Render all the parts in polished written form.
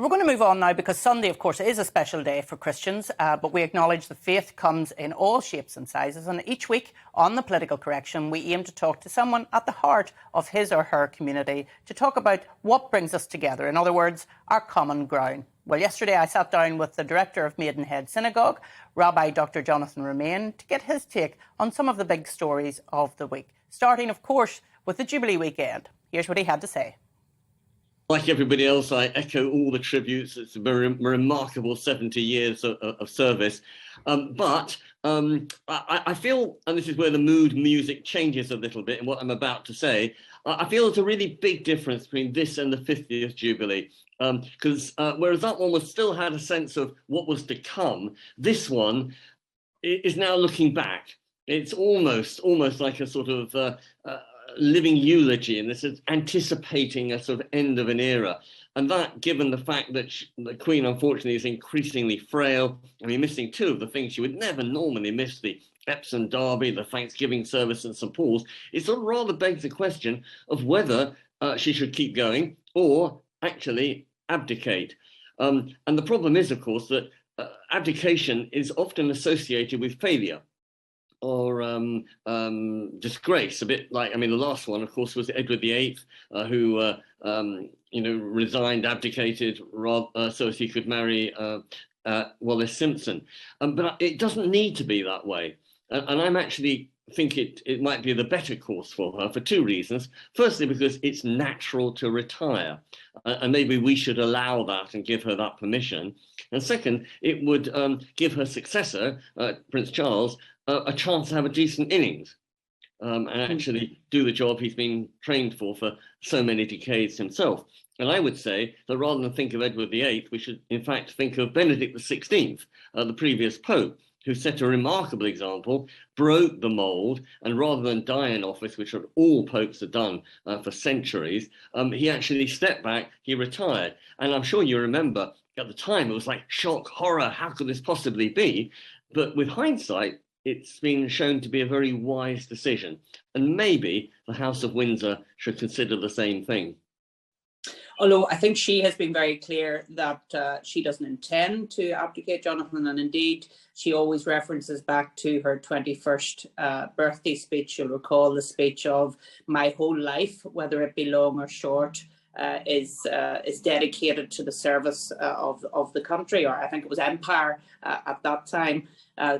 We're going to move on now because Sunday, of course, is a special day for Christians, but we acknowledge that faith comes in all shapes and sizes. And each week on The Political Correction, we aim to talk to someone at the heart of his or her community to talk about what brings us together. In other words, our common ground. Well, yesterday I sat down with the director of Maidenhead Synagogue, Rabbi Dr. Jonathan Romain, to get his take on some of the big stories of the week, starting, of course, with the Jubilee weekend. Here's what he had to say. Like everybody else, I echo all the tributes. It's a very remarkable 70 years of service. But I feel, and this is where the mood music changes a little bit in what I'm about to say, I feel there's a really big difference between this and the 50th Jubilee. Because whereas that one still had a sense of what was to come, this one is now looking back. It's almost like a sort of living eulogy, and this is anticipating a sort of end of an era. And that, given the fact that the Queen, unfortunately, is increasingly frail, I mean, missing two of the things she would never normally miss, the Epsom Derby, the Thanksgiving service at St. Paul's, it sort of rather begs the question of whether she should keep going or actually abdicate. And the problem is, of course, that abdication is often associated with failure or disgrace, a bit like, I mean, the last one, of course, was Edward VIII, who, resigned, abdicated, so as he could marry Wallis Simpson. But it doesn't need to be that way. And I'm actually think it might be the better course for her for two reasons. Firstly, because it's natural to retire, and maybe we should allow that and give her that permission. And second, it would give her successor, Prince Charles, a chance to have a decent innings and actually do the job he's been trained for so many decades himself. And I would say that rather than think of Edward VIII, we should in fact think of Benedict XVI, the previous Pope, who set a remarkable example, broke the mould, and rather than die in office, which all popes have done for centuries, he actually stepped back, he retired. And I'm sure you remember, at the time, it was like shock, horror, how could this possibly be? But with hindsight, it's been shown to be a very wise decision. And maybe the House of Windsor should consider the same thing. Although I think she has been very clear that she doesn't intend to abdicate, Jonathan, and indeed she always references back to her 21st birthday speech. You'll recall the speech of "My whole life, whether it be long or short, is dedicated to the service of the country," or I think it was empire at that time.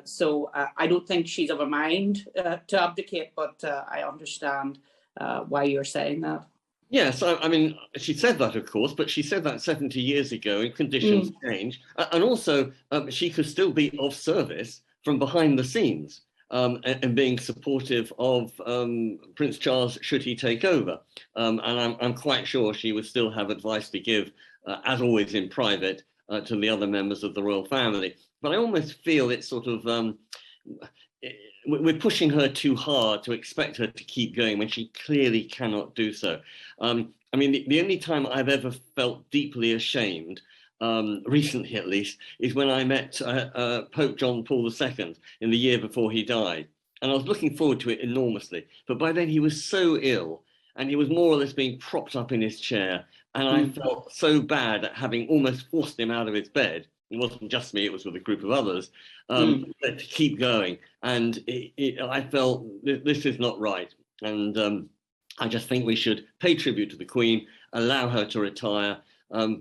So I don't think she's of a mind to abdicate, but I understand why you're saying that. Yes, I mean, she said that, of course, but she said that 70 years ago, and conditions change. And also, she could still be of service from behind the scenes and being supportive of Prince Charles should he take over. And I'm quite sure she would still have advice to give, as always in private, to the other members of the royal family. But I almost feel it's sort of... we're pushing her too hard to expect her to keep going when she clearly cannot do so. I mean, the only time I've ever felt deeply ashamed, recently at least, is when I met Pope John Paul II in the year before he died. And I was looking forward to it enormously. But by then he was so ill and he was more or less being propped up in his chair. And I felt so bad at having almost forced him out of his bed. It wasn't just me, it was with a group of others, to keep going. And I felt this is not right. And I just think we should pay tribute to the Queen, allow her to retire,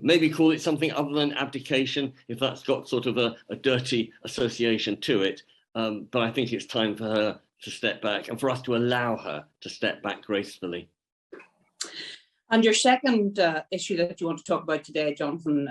maybe call it something other than abdication, if that's got sort of a dirty association to it. But I think it's time for her to step back and for us to allow her to step back gracefully. And your second issue that you want to talk about today, Jonathan,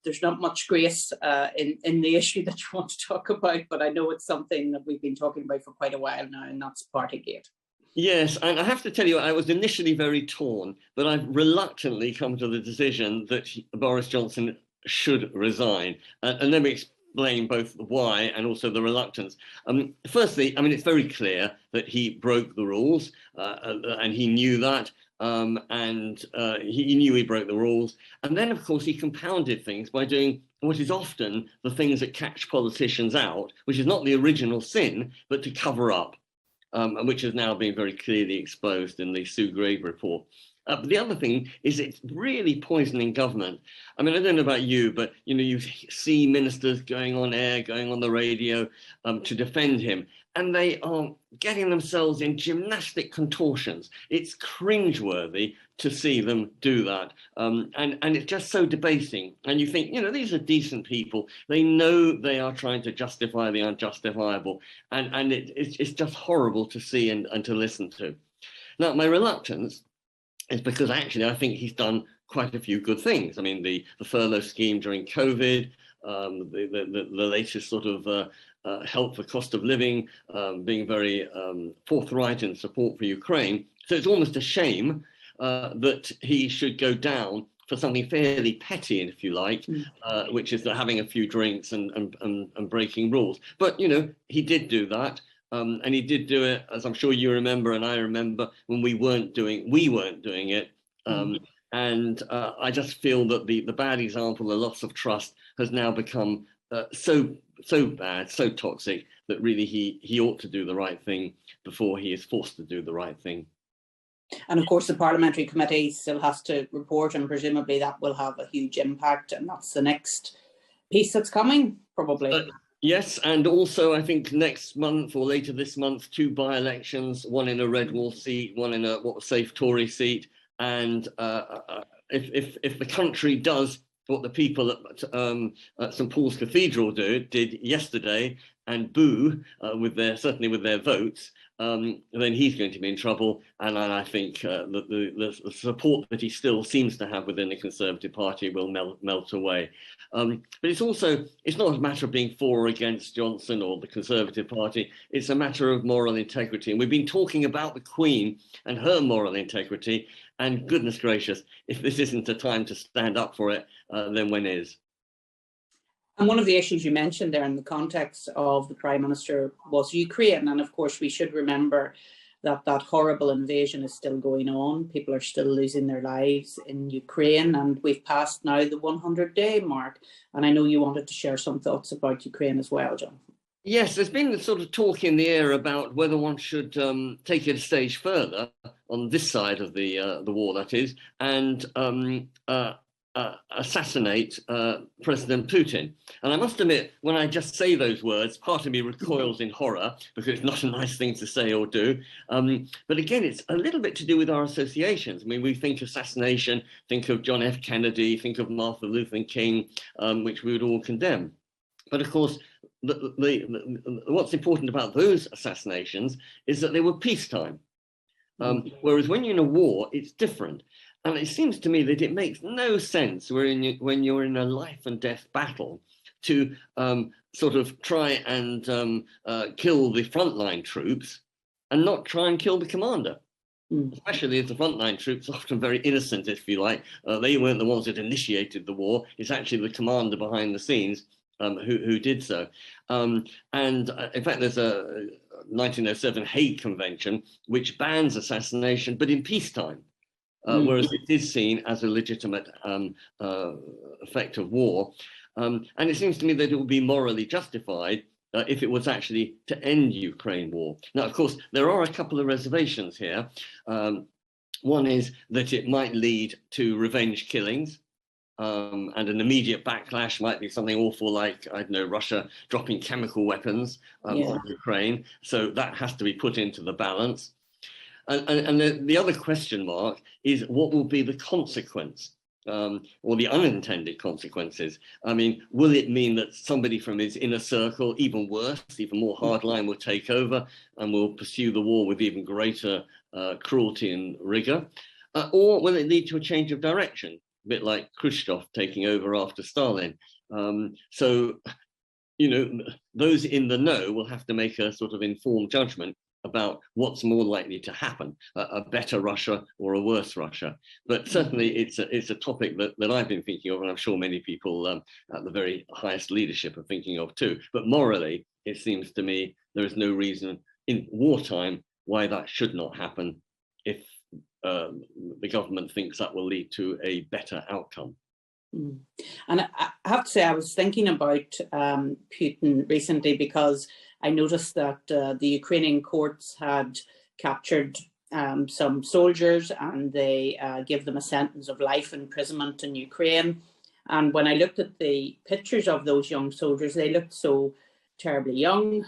there's not much grace in the issue that you want to talk about, but I know it's something that we've been talking about for quite a while now, and that's Partygate. Yes, and I have to tell you, I was initially very torn, but I've reluctantly come to the decision that Boris Johnson should resign. And let me explain both why and also the reluctance. Firstly, I mean, it's very clear that he broke the rules, and he knew that. He knew he broke the rules. And then, of course, he compounded things by doing what is often the things that catch politicians out, which is not the original sin, but to cover up, and which has now been very clearly exposed in the Sue Grave report. But the other thing is it's really poisoning government. I mean, I don't know about you, but you see ministers going on air, going on the radio to defend him, and they are getting themselves in gymnastic contortions. It's cringeworthy to see them do that, and it's just so debasing. And you think, these are decent people. They know they are trying to justify the unjustifiable, and it's just horrible to see and to listen to. Now, my reluctance is because actually I think he's done quite a few good things. I mean, the furlough scheme during COVID, the latest sort of help for cost of living, being very forthright in support for Ukraine. So it's almost a shame that he should go down for something fairly petty, if you like, which is having a few drinks and breaking rules. But, he did do that. And he did do it, as I'm sure you remember, and I remember, when we weren't doing it. And I just feel that the bad example, the loss of trust, has now become so bad, so toxic, that really he ought to do the right thing before he is forced to do the right thing. And of course, the parliamentary committee still has to report, and presumably that will have a huge impact. And that's the next piece that's coming, probably. Yes, and also I think next month or later this month, 2 by-elections, one in a red wall seat, one in a safe Tory seat. And if the country does what the people at St Paul's Cathedral did yesterday and boo certainly with their votes, then he's going to be in trouble. And I think that the support that he still seems to have within the Conservative Party will melt away. But it's not a matter of being for or against Johnson or the Conservative Party. It's a matter of moral integrity. And we've been talking about the Queen and her moral integrity. And goodness gracious, if this isn't a time to stand up for it, then when is? And one of the issues you mentioned there in the context of the Prime Minister was Ukraine. And of course, we should remember that that horrible invasion is still going on. People are still losing their lives in Ukraine. And we've passed now the 100-day mark. And I know you wanted to share some thoughts about Ukraine as well, John. Yes, there's been sort of talk in the air about whether one should take it a stage further on this side of the war, that is, and assassinate President Putin. And I must admit, when I just say those words, part of me recoils in horror, because it's not a nice thing to say or do. But again, it's a little bit to do with our associations. I mean, we think assassination, think of John F. Kennedy, think of Martin Luther King, which we would all condemn. But of course, what's important about those assassinations is that they were peacetime. Whereas when you're in a war, it's different. And it seems to me that it makes no sense when you're in a life and death battle to sort of try and kill the frontline troops and not try and kill the commander. Especially if the frontline troops are often very innocent, if you like. They weren't the ones that initiated the war. It's actually the commander behind the scenes who did so. And in fact, there's a 1907 Hague Convention which bans assassination, but in peacetime. Whereas it is seen as a legitimate effect of war. And it seems to me that it would be morally justified if it was actually to end Ukraine war. Now, of course, there are a couple of reservations here. One is that it might lead to revenge killings. And an immediate backlash might be something awful like, I don't know, Russia dropping chemical weapons on Ukraine. So that has to be put into the balance. And the other question mark is what will be the consequence or the unintended consequences? I mean, will it mean that somebody from his inner circle, even worse, even more hardline, will take over and will pursue the war with even greater cruelty and rigor? Or will it lead to a change of direction, a bit like Khrushchev taking over after Stalin? So, those in the know will have to make a sort of informed judgment about what's more likely to happen, a better Russia or a worse Russia. But certainly it's a topic that I've been thinking of, and I'm sure many people at the very highest leadership are thinking of too. But morally, it seems to me there is no reason in wartime why that should not happen if the government thinks that will lead to a better outcome. And I have to say, I was thinking about Putin recently because I noticed that the Ukrainian courts had captured some soldiers, and they give them a sentence of life imprisonment in Ukraine. And when I looked at the pictures of those young soldiers, they looked so terribly young,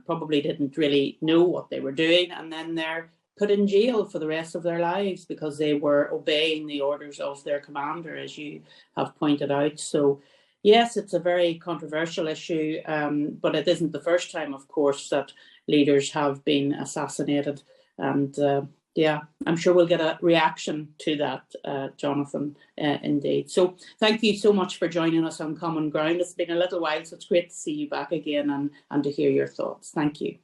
probably didn't really know what they were doing, and then they're put in jail for the rest of their lives because they were obeying the orders of their commander, as you have pointed out. So yes, it's a very controversial issue, but it isn't the first time, of course, that leaders have been assassinated. And yeah, I'm sure we'll get a reaction to that, Jonathan, indeed. So thank you so much for joining us on Common Ground. It's been a little while, so it's great to see you back again and to hear your thoughts. Thank you.